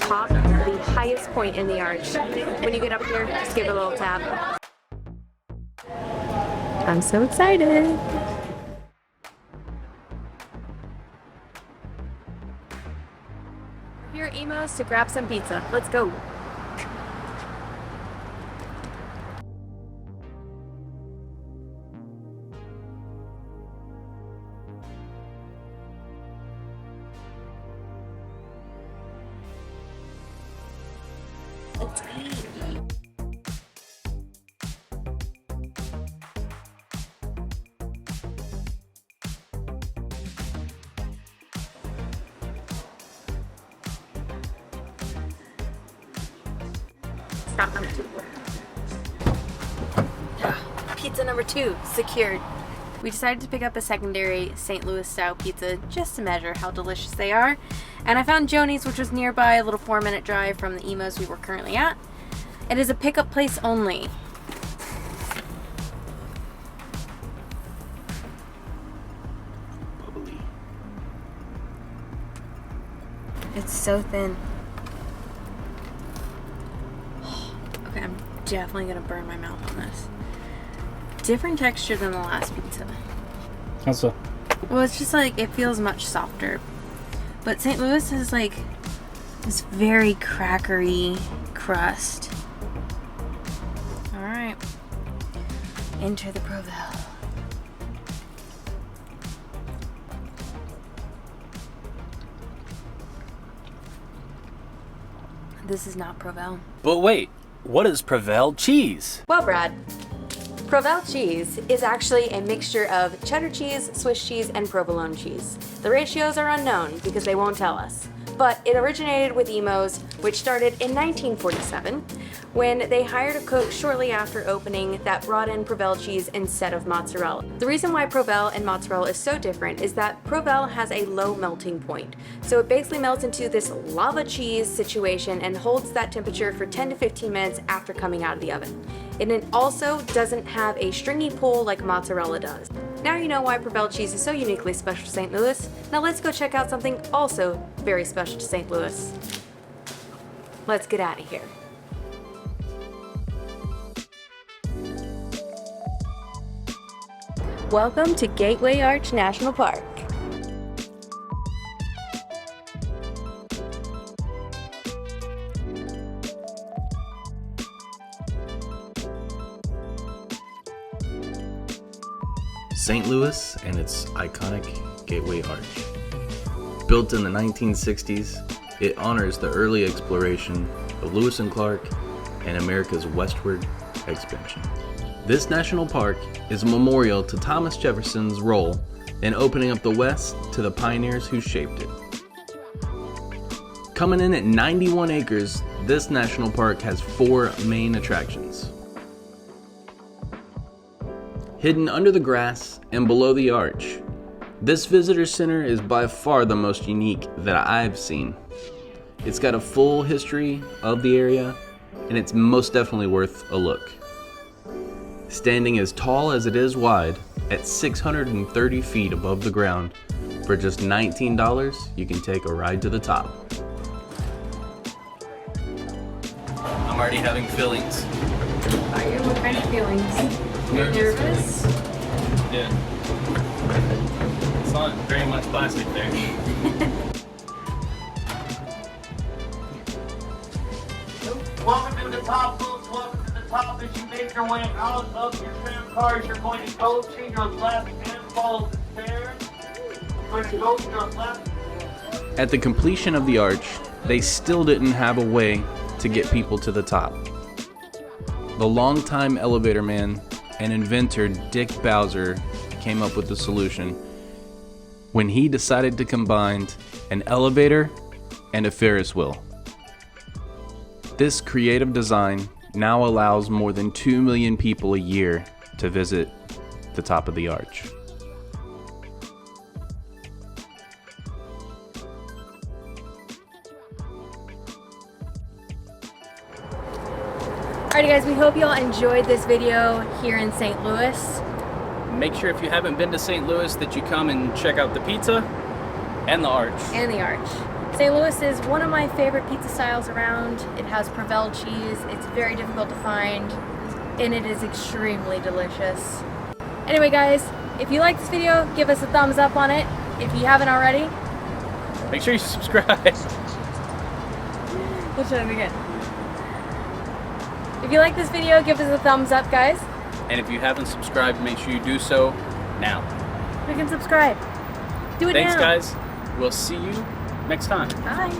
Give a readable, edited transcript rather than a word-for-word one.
top, the highest point in the arch. When you get up here, just give it a little tap. I'm so excited. We're here at IMO'A's to grab some pizza. Let's go. Let's eat. Stop number 2. Pizza number 2 secured. We decided to pick up a secondary St. Louis style pizza just to measure how delicious they are. And I found Joni's, which was nearby, a little 4-minute drive from the IMO'A's we were currently at. It is a pickup place only. Bubbly. It's so thin. Okay, I'm definitely gonna burn my mouth on this. Different texture than the last pizza. How so? Well, it's just like, it feels much softer. But St. Louis has like this very crackery crust. Alright. Enter the Provel. This is not Provel. But wait, what is Provel cheese? Well, Brad, Provel cheese is actually a mixture of cheddar cheese, Swiss cheese, and provolone cheese. The ratios are unknown because they won't tell us. But it originated with IMO'A's, which started in 1947, when they hired a cook shortly after opening that brought in Provel cheese instead of mozzarella. The reason why Provel and mozzarella is so different is that Provel has a low melting point. So it basically melts into this lava cheese situation and holds that temperature for 10 to 15 minutes after coming out of the oven. And it also doesn't have a stringy pull like mozzarella does. Now you know why Provel cheese is so uniquely special to St. Louis. Now let's go check out something also very special to St. Louis. Let's get out of here. Welcome to Gateway Arch National Park. St. Louis and its iconic Gateway Arch. Built in the 1960s, it honors the early exploration of Lewis and Clark and America's westward expansion. This national park is a memorial to Thomas Jefferson's role in opening up the West to the pioneers who shaped it. Coming in at 91 acres, this national park has 4 main attractions. Hidden under the grass and below the arch, this visitor center is by far the most unique that I've seen. It's got a full history of the area, and it's most definitely worth a look. Standing as tall as it is wide, at 630 feet above the ground, for just $19, you can take a ride to the top. I'm already having feelings. Are you? What kind of feelings? You're nervous? Yeah. It's not very much plastic there. Welcome to the top, folks. Welcome to the top. As you make your way out of your tram cars, you're going to go to your left and follow the stairs. You're going to go to your left. At the completion of the arch, they still didn't have a way to get people to the top. The longtime elevator man and inventor Dick Bowser came up with the solution when he decided to combine an elevator and a Ferris wheel. This creative design now allows more than 2 million people a year to visit the top of the arch. Alrighty guys, we hope y'all enjoyed this video here in St. Louis. Make sure if you haven't been to St. Louis that you come and check out the pizza and the arch. And the arch. St. Louis is one of my favorite pizza styles around. It has Provel cheese. It's very difficult to find, and it is extremely delicious. Anyway, guys, if you like this video, give us a thumbs up on it. If you haven't already, Make sure you subscribe. let's try it again. If you like this video, give us a thumbs up, guys. And if you haven't subscribed, make sure you do so now. We can subscribe. Do it Thanks, now. guys. We'll see you next time. Bye.